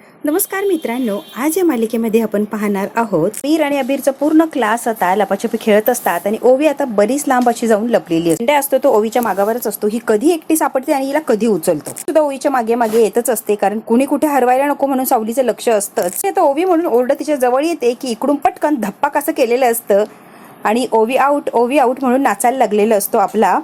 नमस्कार मित्रांनो, आज या मालिकेमध्ये आपण पाहणार आहोत मीर आणि अबीरचा पूर्ण क्लास आता लपाछपी खेळत असतात आणि ओवी आता बरीच लांब अशी जाऊन लपलेली असते. असतो तो ओवीच्या मागावरच असतो. ही कधी एकटी सापडते आणि हिला कधी उचलतो. सुद्धा ओवीच्या मागे मागे येतच असते, कारण कुणी कुठे हरवायला नको म्हणून सावलीचं लक्ष असतंच. आता ओवी म्हणून ओरडत तिच्या जवळ येते की इकडून पटकन धप्पा कसं केलेलं असतं आणि ओवी आउट म्हणून नाचायला लागलेलं असतो आपला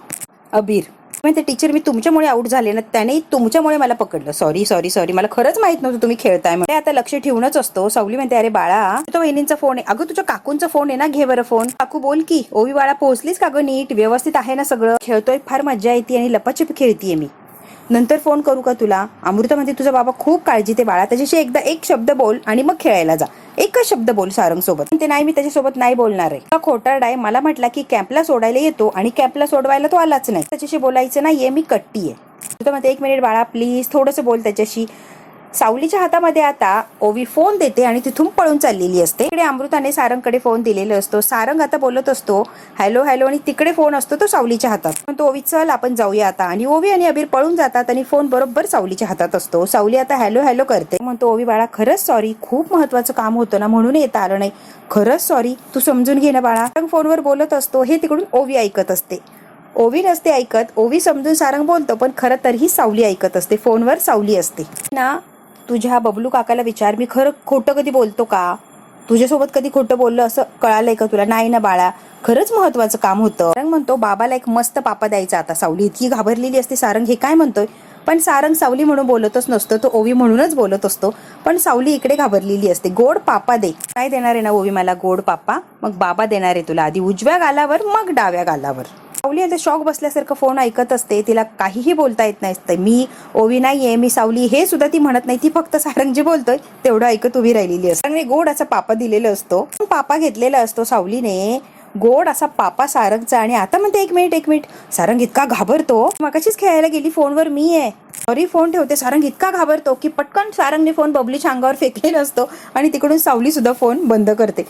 अबीर. म्हणते टीचर मी तुमच्यामुळे आउट झाले ना, त्याने तुमच्यामुळे मला पकडलं. सॉरी मला खरंच माहित नव्हतं तुम्ही खेळताय म्हणजे. आता लक्ष ठेवूनच असतो. सावली म्हणते अरे बाळा, तो वहिनींचा फोन आहे. अगं तुझ्या काकूंचा फोन आहे ना, घे बरं फोन. काकू बोल की. ओवी बाळा पोहोचलीस का गं नीट? व्यवस्थित आहे ना सगळं? खेळतोय, फार मजा येते आणि लपाछपी खेळतीये मी. नंतर फोन करू का तुला? अमृता म्हणते तुझा बाबा खूप काळजी ते बाळा, त्याच्याशी एकदा एक शब्द बोल आणि मग खेळायला जा. एकच शब्द बोल सारंग सोबत. ते नाही, मी त्याच्यासोबत नाही बोलणार आहे. खोटारडा आहे. मला म्हटला की कॅम्पला सोडायला येतो आणि कॅम्पला सोडवायला तो आलाच नाही. त्याच्याशी बोलायचं नाहीये, मी कट्टी आहे. तुझं म्हणते 1 मिनिट बाळा प्लीज थोडंसं बोल त्याच्याशी. सावलीच्या हातामध्ये आता ओवी फोन देते आणि तिथून पळून चाललेली असते. इकडे अमृताने सारंगकडे फोन दिलेला असतो. सारंग आता बोलत असतो हॅलो हॅलो आणि तिकडे फोन असतो तो सावलीच्या हातात. म्हणतो ओवी चल आपण जाऊया आता. आणि ओवी आणि अबीर पळून जातात आणि फोन बरोबर सावलीच्या हातात असतो. सावली आता हॅलो हॅलो करते. म्हणतो ओवी बाळा खरंच सॉरी, खूप महत्वाचं काम होतं ना म्हणून येता आलं नाही. खरंच सॉरी, तू समजून घे ना बाळा. सारंग फोनवर बोलत असतो. हे तिकडून ओवी ऐकत असते. ओवी नसते ऐकत. ओवी समजून सारंग बोलतो, पण खरं तर ही सावली ऐकत असते. फोनवर सावली असते ना. तुझ्या बबलू काकाला विचार, मी खरं खोटं कधी बोलतो का? तुझ्यासोबत कधी खोटं बोललं असं कळालंय का तुला? नाही ना बाळा, खरंच महत्वाचं काम होतं. सारंग म्हणतो बाबाला एक मस्त पापा द्यायचा आता. सावली इतकी घाबरलेली असते. सारंग हे काय म्हणतोय, पण सारंग सावली म्हणून बोलतच नसतो, तो ओवी म्हणूनच बोलत असतो. पण सावली इकडे घाबरलेली असते. गोड पापा दे. काय देणार आहे ना ओवी मला? गोड पापा. मग बाबा देणार आहे तुला, आधी उजव्या गालावर मग डाव्या गालावर. सावली आता शॉक बसल्यासारखं फोन ऐकत असते. तिला काहीही बोलता येत नाही. मी ओवी नाहीये, मी सावली हे सुद्धा ती म्हणत नाही. ती फक्त सारंग जे बोलतोय तेवढं ऐकत उभी राहिलेली असते. सारंगने गोड असा पापा दिलेला असतो. पापा घेतलेला असतो सावलीने, गोड असा पापा सारंगचा. आणि आता म्हणते 1 मिनिट. सारंग इतका घाबरतो. मगाशीच खेळायला गेली, फोनवर मी आहे. सॉरी फोन ठेवते. सारंग इतका घाबरतो की पटकन सारंगने फोन बबलीच्या अंगावर फेकलेला असतो आणि तिकडून सावली सुद्धा फोन बंद करते.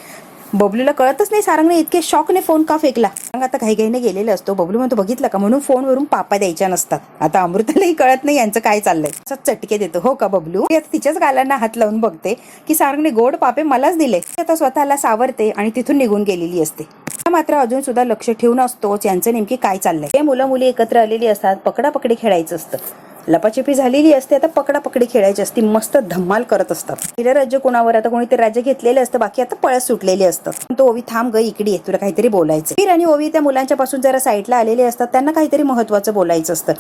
बबलूला कळतच नाही सारंगने इतके शॉकने फोन का फेकला. आता घाईघाईने गेलेला असतो. बबलू म्हणतो बघितलं का, म्हणून फोनवरून पापा द्यायच्या नसतात. आता अमृतालाही कळत नाही यांचं काय चाललंय. असं चटके देतो. हो का बबलू? आता तिच्याच गालांना हात लावून बघते की सारंगने गोड पापे मलाच दिले. आता स्वतःला सावरते आणि तिथून निघून गेलेली असते. मात्र अजून सुद्धा लक्ष ठेवून असतोच यांचं नेमकी काय चाललंय. हे मुलं मुली एकत्र आलेली असतात. पकडापकडी खेळायचं असतं. लपाछपी झालेली असते. आता पकडापकडी खेळायची असते. मस्त धम्माल करत असतात. पहिलं राज्य कोणावर, आता कोणीतरी राज्य घेतलेलं असतं, बाकी आता पळत सुटलेले असतात. तो ओवी थांब ग, इकडे आहे, तुला काहीतरी बोलायचं. मीर आणि ओवी त्या मुलांच्या पासून जरा साईडला आलेले असतात. त्यांना काहीतरी महत्वाचं बोलायचं असतं.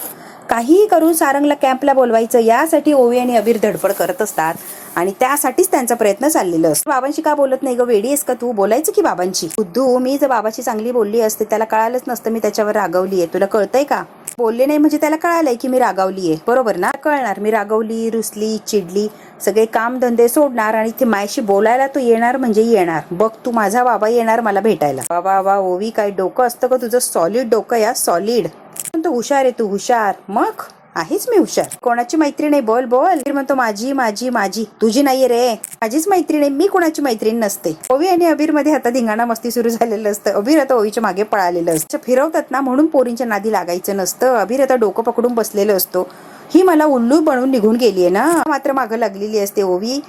काहीही करून सारंगला कॅम्पला बोलवायचं यासाठी ओवी आणि अबीर धडपड करत असतात आणि त्यासाठीच त्यांचा प्रयत्न चाललेला असतो. बाबांशी का बोलत नाही ग, वेडी आहेस का तू? बोलायचं की बाबांशी. बुद्धू, मी जर बाबाशी चांगली बोलली असते, त्याला कळालंच नसतं मी त्याच्यावर रागवलीये. तुला कळतंय का? बोलले नाही म्हणजे त्याला कळालंय की मी रागावलीये, बरोबर ना? कळणार मी रागवली, रुसली, चिडली, सगळे काम धंदे सोडणार आणि ते मायशी बोलायला तो येणार म्हणजे येणार. बघ तू, माझा बाबा येणार मला भेटायला. बाबा ओवी, काय डोकं असतं का तुझं? सॉलिड डोकं या, सॉलिड. तो हुशार आहे तू, हुशार. मग आहेच मी हुशार. कोणाची मैत्रीण आहे? बोल. म्हणतो माझी. तुझी नाहीये रे, माझीच मैत्रीण आहे. मी कोणाची मैत्रीण नसते. ओवी आणि अबीर मध्ये आता धिंगाणा मस्ती सुरू झालेलं असतं. अबीर आता ओवीच्या मागे पळालेलं असतं. फिरवतात ना म्हणून पोरींच्या नादी लागायचं नसतं. अबीर आता डोकं पकडून बसलेलं असतो. ही मला उल्लू बनवून निघून गेलीये ना. मात्र मागं लागलेली असते. ओवी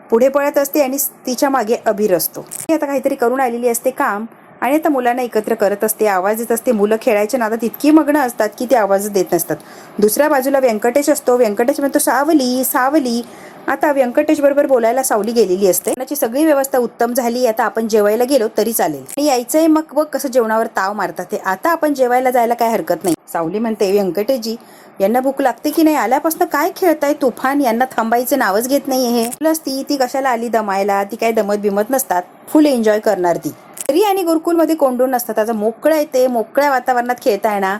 पुढे पळत असते आणि तिच्या मागे अबीर असतो. ती आता काहीतरी करून आलेली असते काम आणि आता मुलांना एकत्र करत असते. आवाज येत असते. मुलं खेळायच्या नादात इतकी मग्न असतात की ते आवाज देत नसतात. दुसऱ्या बाजूला व्यंकटेश असतो. व्यंकटेश म्हणतो सावली. आता व्यंकटेश बरोबर बोलायला सावली गेलेली असते. त्याची सगळी व्यवस्था उत्तम झाली. आता आपण जेवायला गेलो तरी चालेल. आणि यायचंय मग बघ कसं जेवणावर ताव मारतात ते. आता आपण जेवायला जायला काय हरकत नाही. सावली म्हणते व्यंकटेशजी, यांना भूक लागते की नाही? आल्यापासून काय खेळताय तुफान, यांना थांबायचं नावच घेत नाहीये. प्लस ती कशाला आली दमायला? ती काय दमत बिमत नसतात, फुल एन्जॉय करणार ती. तरी आणि गुरुकुलमध्ये कोंडून नसतात. आता मोकळं येते, मोकळ्या वातावरणात खेळताय ना,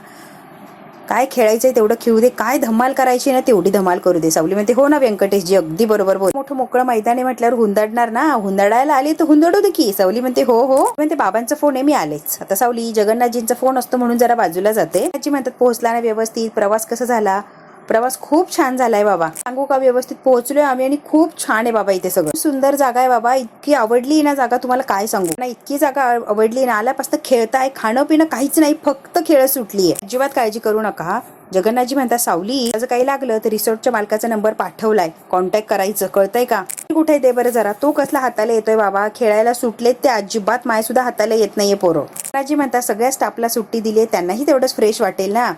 काय खेळायचंय तेवढं खेळू दे, काय धमाल करायची ना तेवढी धमाल करू दे. सावली म्हणते हो ना व्यंकटेशजी, अगदी बरोबर बोल. मोठं मोकळं मैदानी म्हटल्यावर हुंदडणार ना, हुंदडायला आली तर हुंदडू दे की. सावली म्हणते हो म्हणते बाबांचा फोन आहे, मी आलेच. आता सावली जगन्नाथजींचा फोन असतो म्हणून जरा बाजूला जाते. आजी म्हणतात पोहोचला ना व्यवस्थित? प्रवास कसा झाला? प्रवास खूप छान झालाय बाबा. सांगू का, व्यवस्थित पोहोचलोय आम्ही आणि खूप छान आहे बाबा. इथे सगळं सुंदर जागा आहे बाबा. इतकी आवडली ना जागा, तुम्हाला काय सांगू ना. इतकी जागा आवडली ना, आल्यापासून खेळताय, खाणं पिणं काहीच नाही, फक्त खेळ सुटलीये. अजिबात काळजी करू नका. जगन्नाथजी म्हणतात सावली जर काही लागलं तर रिसॉर्टच्या मालकाचा नंबर पाठवलाय, कॉन्टॅक्ट करायचं, कळतंय का? कुठे दे बरं जरा. तू कसला हाताला येतोय बाबा, खेळायला सुटलेत ते अजिबात, माय सुद्धा हाताला येत नाहीये पोरं. जगन्नाथजी म्हणतात सगळ्या स्टाफला सुट्टी दिली, त्यांनाही तेवढंच फ्रेश वाटेल ना.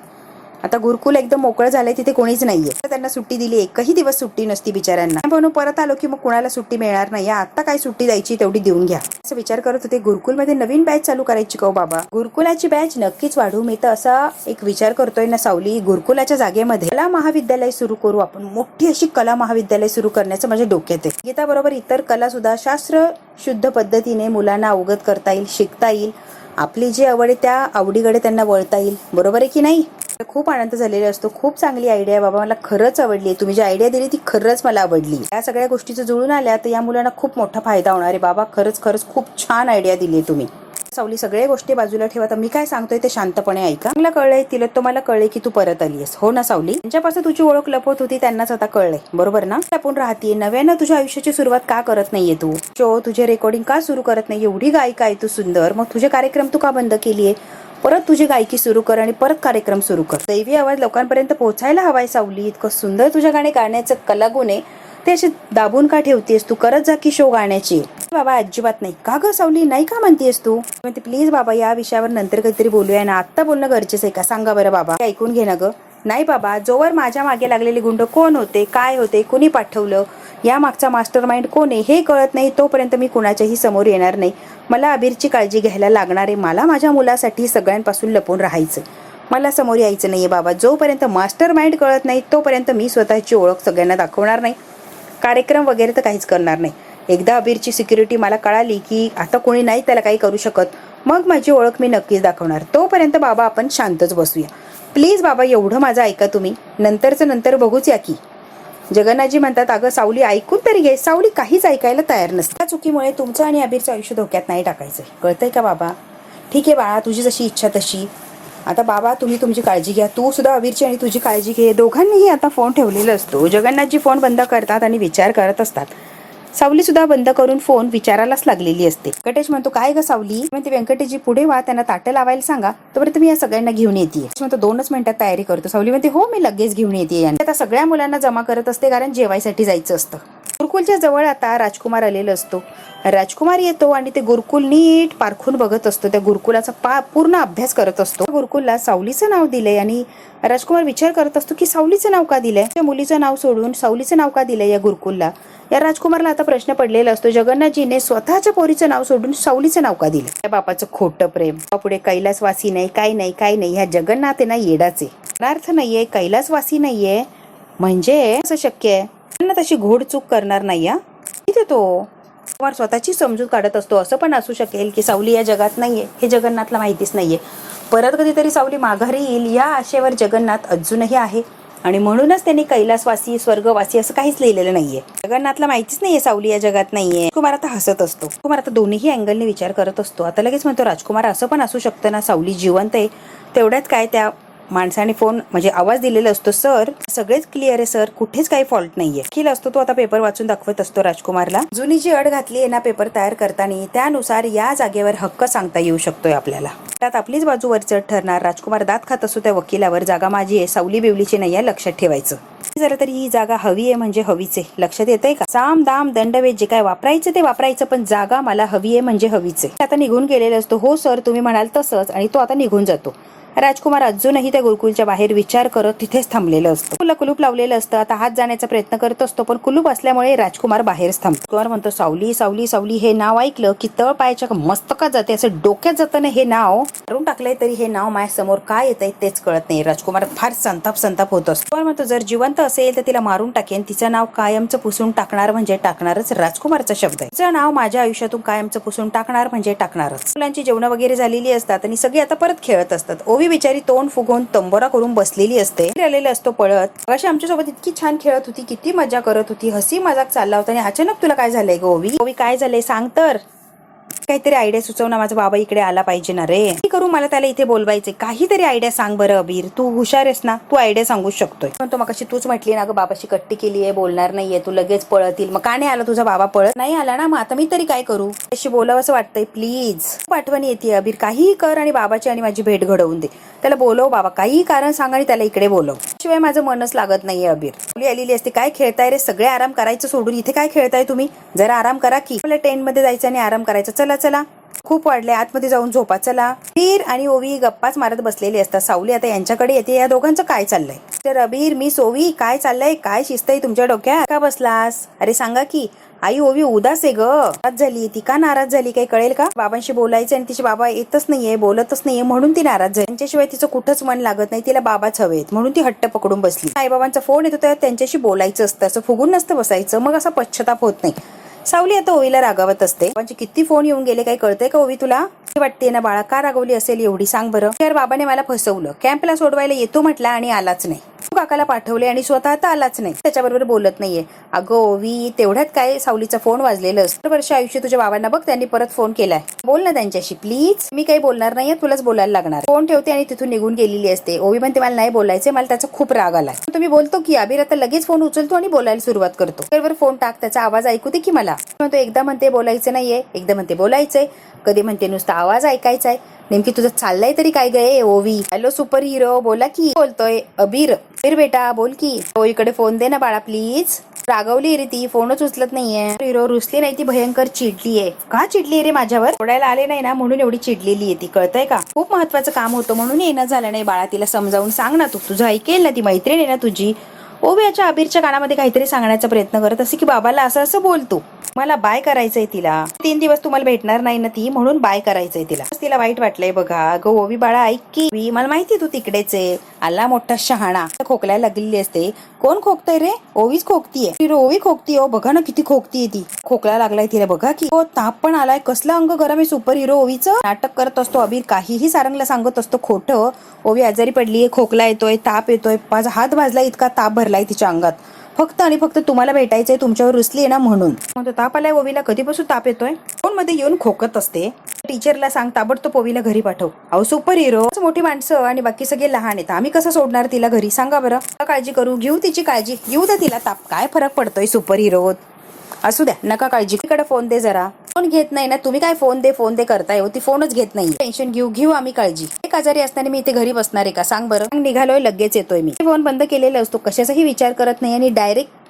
आता गुरुकुल एकदम मोकळं झालंय, तिथे कोणीच नाहीये, त्यांना सुट्टी दिली, एकही दिवस सुट्टी नसती बिचाऱ्यांना. म्हणून परत आलो की मग कुणाला सुट्टी मिळणार नाही, आता काय सुट्टी द्यायची तेवढी देऊन घ्या असं विचार करत होते. गुरुकुलमध्ये नवीन बॅच चालू करायची का बाबा? गुरुकुलाची बॅच नक्कीच वाढू. मी तर असा एक विचार करतोय ना सावली, गुरुकुलाच्या जागेमध्ये कला महाविद्यालय सुरू करू आपण. मोठी अशी कला महाविद्यालय सुरू करण्याचं माझ्या डोक्यात आहे. गीताबरोबर इतर कला सुद्धा शास्त्र शुद्ध पद्धतीने मुलांना अवगत करता येईल, शिकता येईल. आपली जी आवड आहे त्या आवडीकडे त्यांना वळता येईल. बरोबर आहे की नाही? खूप आनंद झालेला असतो. खूप चांगली आयडिया आहे बाबा, मला खरंच आवडली. तुम्ही जी आयडिया दिली ती खरंच मला आवडली. या सगळ्या गोष्टीचं जुळून आल्या तर या मुलांना खूप मोठा फायदा होणार आहे बाबा. खरंच खरंच खूप छान आयडिया दिली तुम्ही. सावली सगळ्या गोष्टी बाजूला ठेवा, तर मी काय सांगतोय ते शांतपणे ऐका. मला कळलंय, तिला तुम्हाला कळलंय की तू परत आलीस, हो ना सावली? त्यांच्यापासून तुझी ओळख लपवत होती त्यांनाच आता कळलंय, बरोबर ना? लपून राहतीये. नव्यानं तुझ्या आयुष्याची सुरुवात का करत नाहीये तू? शो तुझे रेकॉर्डिंग का सुरू करत नाही? एवढी गायिका आहे तू सुंदर, मग तुझे कार्यक्रम तू का बंद केलीये? परत तुझी गायकी सुरू कर आणि परत कार्यक्रम सुरू कर. दैवी आवाज लोकांपर्यंत पोहोचायला हवाय सावली. इतकं सुंदर तुझ्या गाणे गाण्याचं कलागुण आहे, ते असे दाबून का ठेवतेस? तू करत जा की शो गाण्याची. बाबा अजिबात नाही. का ग सावली, नाही का म्हणतेस तू? म्हणते प्लीज बाबा या विषयावर नंतर कधीतरी बोलूया ना, आत्ता बोलणं गरजेचं आहे का? सांगा बरं बाबा. ऐकून घे ना ग. नाही बाबा, जोवर माझ्या मागे लागलेले गुंड कोण होते, काय होते, कुणी पाठवलं, या मागचा मास्टर माइंड कोण आहे हे कळत नाही तोपर्यंत मी कुणाच्याही समोर येणार नाही. मला अबीरची काळजी घ्यायला लागणार आहे. मला माझ्या मुलासाठी सगळ्यांपासून लपून राहायचं, मला समोर यायचं नाहीये बाबा. जोपर्यंत मास्टर माइंड कळत नाही तोपर्यंत मी स्वतःची ओळख सगळ्यांना दाखवणार नाही. कार्यक्रम वगैरे तर काहीच करणार नाही. एकदा अबीरची सिक्युरिटी मला कळाली की आता कोणी नाही त्याला काही करू शकत, मग माझी ओळख मी नक्कीच दाखवणार. तोपर्यंत बाबा आपण शांतच बसूया प्लीज बाबा. एवढं माझं ऐका तुम्ही, नंतरचं नंतर बघूच या की. जगन्नाथजी म्हणतात अगं सावली ऐकून तरी घे. सावली काहीच ऐकायला तयार नसते. त्या चुकीमुळे तुमचं आणि अबीरचं आयुष्य धोक्यात नाही टाकायचंय, कळतंय का बाबा? ठीक आहे बाळा, तुझी जशी इच्छा तशी. आता बाबा तुम्ही तुमची काळजी घ्या, तू सुद्धा अबीरची आणि तुझी काळजी घे. दोघांनीही आता फोन ठेवलेला असतो. जगन्नाथजी फोन बंद करतात आणि विचार करत असतात. सावली सुद्धा बंद करून फोन विचारालाच लागलेली असते. व्यंकटेश म्हणतो काय ग सावली? म्हणते व्यंकटेशजी पुढे वा, त्यांना ताटं लावायला सांगा, तोपर्यंत मी या सगळ्यांना घेऊन येते. म्हणतो 2च मिनिटात तयारी करतो. सावली म्हणते हो मी लगेच घेऊन येते. आता सगळ्या मुलांना जमा करत असते कारण जेवायसाठी जायचं असतं. गुरुकुलच्या जवळ आता राजकुमार आलेला असतो. राजकुमार येतो आणि ते गुरुकुल नीट पारखून बघत असतो. त्या गुरुकुलाचा पूर्ण अभ्यास करत असतो. गुरुकुलला सावलीचं नाव दिलंय आणि राजकुमार विचार करत असतो की सावलीचं नाव का दिलंय? त्या मुलीचं नाव सोडून सावलीचं नाव का दिलंय या गुरुकुलला? या राजकुमारला आता प्रश्न पडलेला असतो. जगन्नाथजीने स्वतःच्या पोरीचं नाव सोडून सावलीचं नाव का दिलं? त्या बापाचं खोटं प्रेम. पुढे कैलासवासी नाही, काय नाही काय नाही. ह्या जगन्नाथ आहे ना येडाचे. अर्थ नाहीये, कैलासवासी नाहीये म्हणजे असं शक्य आहे? त्यांना तशी घोडचूक करणार नाही. इथे तो स्वतःची समजूत काढत असतो. असं पण असू शकेल की सावली या जगात नाहीये, हे जगन्नाथला माहितीच नाहीये. परत कधीतरी सावली माघारी येईल या आशेवर जगन्नाथ अजूनही आहे आणि म्हणूनच त्यांनी कैलासवासी स्वर्गवासी असं काहीच लिहिलेलं नाहीये. जगन्नाथला माहितीच नाहीये सावली या जगात नाहीये. राजकुमार आता हसत असतो. राजकुमार आता दोन्ही अँगलने विचार करत असतो. आता लगेच म्हणतो राजकुमार असं पण असू शकतं ना सावली जिवंत आहे. तेवढ्यात काय त्या माणसाने फोन म्हणजे आवाज दिलेला असतो. सर सगळेच क्लिअर आहे सर, कुठेच काही फॉल्ट नाहीये. खिल असतो तो आता पेपर वाचून दाखवत असतो राजकुमारला. जुनी जी अट घातली आहे ना पेपर तयार करताना, त्यानुसार या जागेवर हक्क सांगता येऊ शकतोय आपल्याला. त्यात आपलीच बाजू वरचढ ठरणार. राजकुमार दात खात असतो त्या वकिलावर. जागा माझी आहे, सावली बिवलीची नाही आहे, लक्षात ठेवायचं. जरा तरी ही जागा हवी आहे म्हणजे हवीच आहे, लक्षात येतंय का? साम दाम दंडवेद जे काय वापरायचं ते वापरायचं, पण जागा मला हवी आहे म्हणजे हवीच आहे. आता निघून गेलेलं असतो. हो सर तुम्ही म्हणाल तसंच, आणि तो आता निघून जातो. राजकुमार अजूनही त्या गुरुकुलच्या बाहेर विचार करत तिथेच थांबलेलं असतं. कुलूप लावलेलं असतं. आता हात जाण्याचा प्रयत्न करत असतो पण कुलूप असल्यामुळे राजकुमार बाहेरच थांबतो. राजकुमार म्हणतो सावली सावली सावली हे नाव ऐकलं की तळ पायाच्या मस्तकात जाते, असं डोक्यात जाताना हे नाव करून टाकलंय तरी हे नाव माझ्या समोर काय येतंय तेच कळत नाही. राजकुमार फार संताप होत असतो. म्हणतो जर जिवंत असेल तर तिला मारून टाकेन, तिचं नाव कायमचं पुसून टाकणार म्हणजे टाकणारच. राजकुमारचा शब्द आहे. तिचं नाव माझ्या आयुष्यातून कायमचं पुसून टाकणार म्हणजे टाकणारच. मुलांची जेवण वगैरे झालेली असतात आणि सगळे आता परत खेळत असतात. ओवी बिचारी तोंड फुगवून तंबोरा करून बसलेली असते. आलेला असतो पळत. अशी आमच्यासोबत इतकी छान खेळत होती, किती मजा करत होती, हसी मजाक चालला होता आणि अचानक तुला काय झालंय ग ओवी? ओवी काय झालंय सांग तर. काहीतरी आयडिया सुचव ना, माझा बाबा इकडे आला पाहिजे ना रे. काय करू, मला त्याला इथे बोलवायचे. काहीतरी आयडिया सांग बरं अबीर, तू हुशार आहेस ना, तू आयडिया सांगू शकतोय. पण तो मगाशी तूच म्हटली ना ग, बाबाशी कट्टी केली आहे, बोलणार नाहीये तू, लगेच पळतील. मग का नाही आला तुझा बाबा? पळत नाही आला ना, मग आता मी तरी काय करू? त्याशी बोलावं असं वाटतंय. प्लीज खूप आठवण येते अबीर, काहीही कर आणि बाबाची आणि माझी भेट घडवून दे. त्याला बोलव बाबा, काहीही कारण सांग आणि त्याला इकडे बोलव. शिवाय माझं मनच लागत नाहीये अबीर. मुली आलेली असते. काय खेळताय रे, सगळे आराम करायचं सोडून इथे काय खेळताय तुम्ही? जरा आराम करा की. आपल्या टेंट मध्ये जायचं आणि आराम करायचं. चला चला, खूप वाढले, आतमध्ये जाऊन झोपा. चला. अबीर आणि ओवी गप्पाच मारत बसलेली असतात. सावली आता यांच्याकडे येते. या दोघांचं काय चाललंय? तर अबीर, मी ओवी, काय चाललंय? काय शिस्त आहे तुमच्या डोक्यात? का बसलास? अरे सांगा की. आई ओवी उदास आहे ग, नाराज झाली. ती का नाराज झाली काही कळेल का? बाबांशी बोलायचं आणि तिचे बाबा येतच नाहीये, बोलतच नाहीये म्हणून ती नाराज झाली. त्यांच्याशिवाय तिचं कुठंच मन लागत नाही, तिला बाबाच हवेत म्हणून ती हट्ट पकडून बसली. आई बाबांचा फोन येतो तेव्हा त्यांच्याशी बोलायचं असतं, असं फुगून नसतं बसायचं. मग असा पश्चाताप होत नाही. सावली आता ओवीला रागावत असते. बाबांचे किती फोन येऊन गेले, काही कळतंय का ओवी तुला? वाटते ना बाळा, का रागवली असेल एवढी सांग बरं? यार बाबाने मला फसवलं, कॅम्पला सोडवायला येतो म्हटला आणि आलाच नाही. काकाला पाठवले आणि स्वतः आता आलाच नाही, त्याच्याबरोबर बोलत नाहीये. अगं ओवी, तेवढ्यात काय सावलीचा फोन वाजलेलं असतं. वर्ष आयुष्य तुझ्या बाबांना बघ, त्यांनी परत फोन केलाय, बोल ना त्यांच्याशी प्लीज. मी काही बोलणार नाहीये, तुलाच बोलायला लागणार. फोन ठेवते आणि तिथून निघून गेलेली असते. ओवी म्हणते मला नाही बोलायचंय, मला त्याचा खूप राग आलाय. तुम्ही बोलतो की अबीर आता लगेच फोन उचलतो आणि बोलायला सुरुवात करतो. त्यावर फोन टाक, त्याचा आवाज ऐकू दे की मला. म्हणतो एकदा म्हणते बोलायचं नाहीये, एकदा म्हणते बोलायचंय, कधी म्हणते नुसता आवाज ऐकायचाय. नेमकी तुझं चाललंय तरी काय गे ओवी? हॅलो सुपर हिरो, बोला की. बोलतोय अबीर. अबीर बेटा बोल की. ओवीकडे फोन दे ना बाळा प्लीज. रागवली रे ती, फोनच उचलत नाहीये. हिरो रुसली नाही, ती भयंकर चिडलीये. का चिडली रे माझ्यावर? सोडायला आले नाही ना म्हणून एवढी चिडलेली आहे ती, कळतंय का? खूप महत्वाचं काम होतं म्हणून येणं झालं नाही बाळा. तिला समजावून सांग ना, तू तुझं ऐकेल ना, ती मैत्रीण आहे ना तुझी. ओवी याच्या अबीरच्या कानामध्ये काहीतरी सांगण्याचा प्रयत्न करत असे की बाबाला असं असं बोलतो, मला बाय करायचंय तिला. 3 दिवस तुम्हाला भेटणार नाही ना ती, म्हणून बाय करायचंय तिला. तिला वाईट वाटलंय बघा. अगं ओवी बाळा ऐक की, मला माहिती तू तिकडेच आहे. आला मोठा शहाणा. खोकलायला लागलेली असते. कोण खोकतय रे? ओवीच खोकतीये. ओवी खोकती हो, बघा ना किती खोकतीये ती. खोकला लागलाय तिला बघा की. हो ताप पण आलाय. कसलं अंग गरम आहे सुपर हिरो ओवीचं. नाटक करत असतो अबीर, काहीही सारंगला सांगत असतो खोटं. ओवी आजारी पडलीये, खोकला येतोय, ताप येतोय, माझा हात भाजला, इतका ताप भरलाय तिच्या अंगात. फक्त आणि फक्त तुम्हाला भेटायचंय, तुमच्यावर रुसली आहे ना म्हणून. म्हणतो ताप आलाय ओवीला, कधीपासून ताप येतोय? फोन मध्ये येऊन खोकत असते. टीचरला सांग ताबडतोब ओवीला घरी पाठव. अहो सुपर हिरो, मोठी माणसं आणि बाकी सगळे लहान आहेत, आम्ही कसं सोडणार तिला घरी सांगा बरं? काळजी करू, घेऊ तिची काळजी, घेऊ द्या तिला ताप, काय फरक पडतोय सुपर हिरो. असू द्या, नका काळजी. इकडे फोन दे जरा. फोन घेत नाही ना तुम्ही, काय फोन दे करताय हो? ती फोनच घेत नाही. टेन्शन घेऊ आम्ही काळजी. एक आजारी असताना मी इथे घरी बसणार आहे का सांग बरं? निघालोय, लगेच येतोय मी. फोन बंद केलेला असतो, कशाचाही विचार करत नाही आणि डायरेक्ट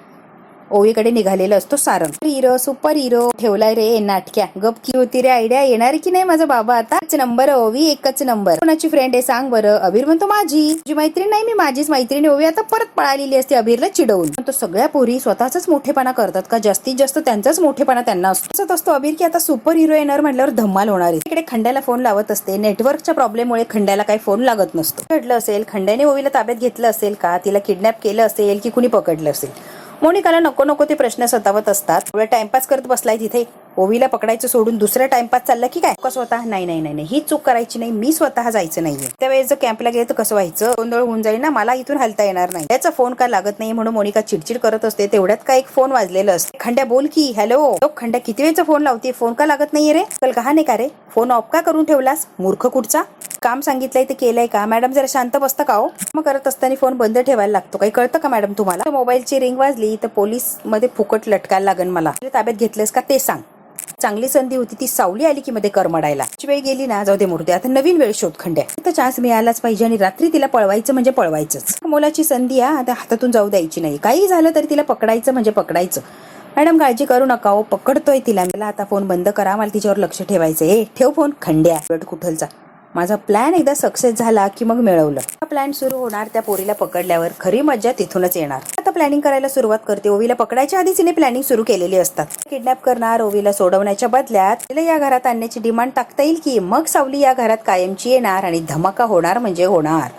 ओवीकडे निघालेला असतो सारंग. हिरो सुपर हिरो ठेवलाय रे नाटक्या. गप की होती रे आयडिया, येणार की नाही माझा बाबा आता? एकच नंबर ओवी, एकच नंबर. कोणाची फ्रेंड आहे सांग बरं? अबीर म्हणतो माझी मैत्रीण नाही, मी माझीच मैत्रीण. ओवी आता परत पळालेली असते अबीरला चिडवून. तो सगळ्या पोरी स्वतःच मोठेपणा करतात का? जास्तीत जास्त त्यांचाच मोठेपणा त्यांना असतो अबीर की आता सुपर हिरो येणार म्हटल्यावर धम्माल होणार आहे. इकडे खंड्याला फोन लावत असते. नेटवर्कच्या प्रॉब्लेममुळे खंड्याला काही फोन लागत नसतो. घडलं असेल, खंड्याने ओवीला ताब्यात घेतलं असेल का? तिला किडनॅप केलं असेल की कुणी पकडलं असेल? मोनिकाला नको नको ते प्रश्न सतावत असतात. थोडा टाइमपास करत बसलाय तिथे. ओवीला पकडायचं सोडून दुसरा टाइमपास चालला की काय? स्वतः नाही ही चूक करायची नाही, मी स्वतः जायचं नाहीये. त्यावेळेस जर कॅम्पला गेलं तर कसं व्हायचं? गोंधळ होऊन जाईल ना, मला इथून हलता येणार नाही. त्याचा फोन का लागत नाही म्हणून मोनिका चिडचिड करत असते. तेवढ्यात का एक फोन वाजलेलं असते. खंड्या बोल की. हॅलो. खंड्या किती वेळचा फोन लावते, फोन का लागत नाहीये रे? कल कहा नाही का रे? फोन ऑफ का करून ठेवलास मूर्ख कुठचा? काम सांगितलंय ते केलंय का? मॅडम जरा शांत बसता का हो? मग करत असताना फोन बंद ठेवायला लागतो, काही कळतं का मॅडम तुम्हाला? मोबाईलची रिंग वाजली तर पोलीस मध्ये फुकट लटकायला लागेल मला. ताब्यात घेतलंस का ते सांग. चांगली संधी होती ती, सावली आली की मध्ये करमडायला. वेळ गेली ना, जाऊ दे मूर्ती, आता नवीन वेळ शोध खंड्या. तर चान्स मिळालाच पाहिजे आणि रात्री तिला पळवायचं म्हणजे पळवायचंच. मोलाची संधी आता हातातून जाऊ द्यायची नाही. काही झालं तरी तिला पकडायचं म्हणजे पकडायचं. मॅडम काळजी करू नका हो, पकडतोय तिला. मला आता फोन बंद करा, मला तिच्यावर लक्ष ठेवायचं. ठेव फोन खंड्या कुठलचा. माझा प्लॅन एकदा सक्सेस झाला की मग मिळवलं. प्लॅन सुरू होणार त्या पोरीला पकडल्यावर. खरी मज्जा तिथूनच येणार. आता प्लॅनिंग करायला सुरुवात करते. ओवीला पकडायच्या आधीच तिने प्लॅनिंग सुरू केलेली असतात. किडनॅप करणार, ओवीला सोडवण्याच्या बदल्यात तिला या घरात आणण्याची डिमांड टाकता येईल की मग सावली या घरात कायमची येणार आणि धमाका होणार म्हणजे होणार.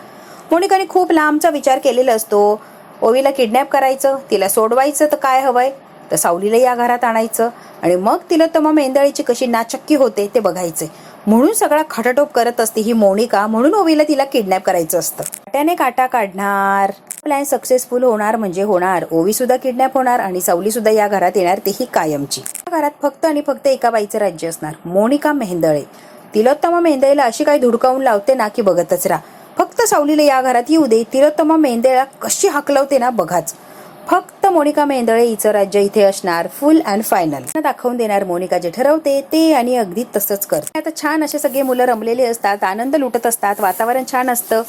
मोनिकाने खूप लांबचा विचार केलेला असतो. ओवीला किडनॅप करायचं, तिला सोडवायचं तर काय हवंय तर सावलीला या घरात आणायचं आणि मग तिला तमा मेंदळीची कशी नाचक्की होते ते बघायचे. म्हणून सगळा खटाटोप करत असते ही मोनिका. म्हणून ओवीला तिला किडनॅप करायचं असतं. काट्याने काटा काढणार. प्लॅन सक्सेसफुल होणार म्हणजे होणार. ओवी सुद्धा किडनॅप होणार आणि सावली सुद्धा या घरात येणार, तेही कायमची. घरात फक्त आणि फक्त एका बाईचं राज्य असणार, मोनिका मेहेंदळे. तिलोत्तमा मेहेंदळेला अशी काही धुडकावून लावते ना की बघतच राहा. फक्त सावलीला या घरात येऊ दे, तिलोत्तमा मेहेंदळेला कशी हाकलवते ना बघाच. फक्त मोनिका मेहेंदळे हिचं राज्य इथे असणार, फुल अँड फायनल. दाखवून देणार मोनिका जे ठरवते ते, आणि अगदी तसंच करते. आता छान असे सगळे मुलं रमलेले असतात, आनंद लुटत असतात, वातावरण छान असतं,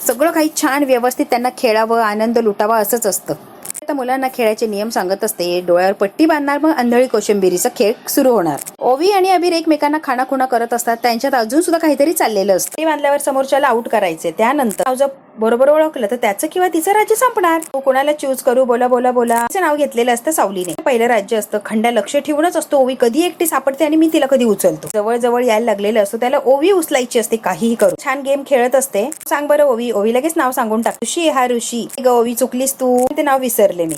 सगळं काही छान व्यवस्थित त्यांना खेळावं, आनंद लुटावा असंच असतं. आता मुलांना खेळाचे नियम सांगत असते, डोळ्यावर पट्टी बांधणार, मग आंधळी कोशिंबिरीचा खेळ सुरू होणार. ओवी आणि अबीर एकमेकांना खाणाखुणा करत असतात, त्यांच्यात अजून सुद्धा काहीतरी चाललेलं असतं. ते बांधल्यावर समोरच्याला आउट करायचे, त्यानंतर जर बरोबर ओळखलं तर त्याचं किंवा तिचं राज्य संपणार. कोणाला चूज करू, बोला बोला बोला तिचं नाव घेतलेलं असतं सावलीने. पहिलं राज्य असतं. खंड्या लक्ष ठेवूनच असतो ओवी कधी एकटी सापडते आणि मी तिला कधी उचलतो. जवळ जवळ यायला लागलेलं असतो, त्याला ओवी उचलायची असते काहीही करू. छान गेम खेळत असते. सांग बरं ओवी. ओवी लगेच नाव सांगून टाक. ऋषी. हा ऋषी. ग ओवी चुकलीस तू, ते नाव विसरले मी.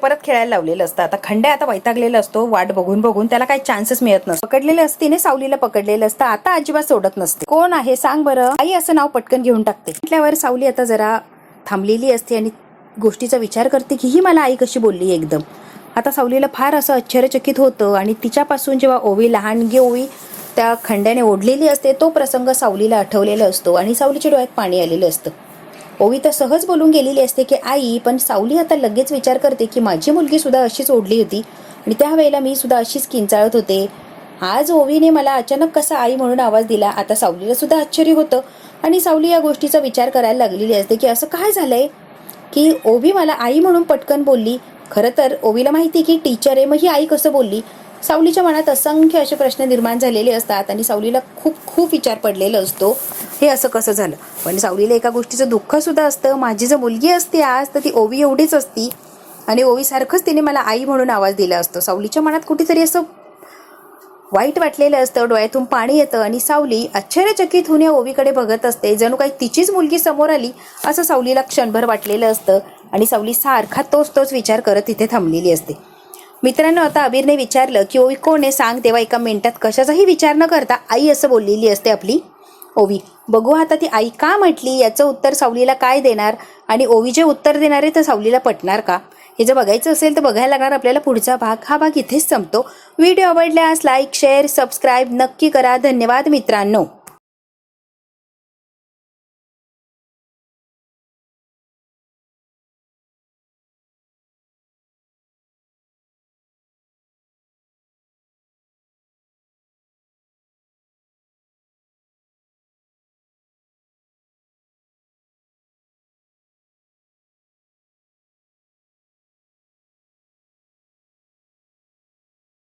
परत खेळायला लावलेलं असतं. आता खंड्या आता वैतागलेला असतो, वाट बघून बघून त्याला काही चान्सेस मिळत नसतो. पकडलेलं असतं तिने, सावलीला पकडलेलं असतं. आता अजिबात सोडत नसते. कोण आहे सांग बरं. आई असं नाव पटकन घेऊन टाकते. म्हटल्यावर सावली आता जरा थांबलेली असते आणि गोष्टीचा विचार करते की ही मला आई कशी बोलली एकदम. आता सावलीला फार असं आश्चर्यचकित होतं, आणि तिच्यापासून जेव्हा ओवी लहानगी ओवी त्या खंड्याने ओढलेली असते तो प्रसंग सावलीला आठवलेला असतो, आणि सावलीच्या डोळ्यात पाणी आलेलं असतं. ओवी तर सहज बोलून गेलेली असते की आई, पण सावली आता लगेच विचार करते की माझी मुलगी सुद्धा अशीच ओढली होती, आणि त्यावेळेला मी सुद्धा अशीच किंचाळत होते. आज ओवीने मला अचानक कसा आई म्हणून आवाज दिला. आता सावलीला सुद्धा आश्चर्य होतं, आणि सावली या गोष्टीचा विचार करायला लागलेली असते की असं काय झालंय की ओवी मला आई म्हणून पटकन बोलली. खरं तर ओवीला माहिती की टीचर आहे, मग ही आई कसं बोलली. सावलीच्या मनात असंख्य असे प्रश्न निर्माण झालेले असतात, आणि सावलीला खूप खूप विचार पडलेला असतो, हे असं कसं झालं. पण सावलीला एका गोष्टीचं दुःख सुद्धा असतं. माझी जर मुलगी असती आज तर ती ओवी एवढीच असती, आणि ओवी सारखंच तिने मला आई म्हणून आवाज दिला असतो. सावलीच्या मनात कुठेतरी असं वाईट वाटलेलं असतं, डोळ्यातून पाणी येतं, आणि सावली आश्चर्यचकित होऊन या ओवीकडे बघत असते, जणू काही तिचीच मुलगी समोर आली असं सावलीला क्षणभर वाटलेलं असतं. आणि सावली सारखा तोच विचार करत तिथे थांबलेली असते. मित्रांनो, आता अबीरने विचारलं की ओवी कोण आहे सांग, तेव्हा एका मिनिटात कशाचाही विचार न करता आई असं बोललेली असते आपली ओवी. बघू आता ती आई का म्हटली, याचं उत्तर सावलीला काय देणार, आणि ओवी जे उत्तर देणार आहे तर सावलीला पटणार का, हे जर बघायचं असेल तर बघायला लागणार आपल्याला पुढचा भाग. हा भाग इथेच संपतो. व्हिडिओ आवडल्यास लाईक, शेअर, सबस्क्राईब नक्की करा. धन्यवाद मित्रांनो.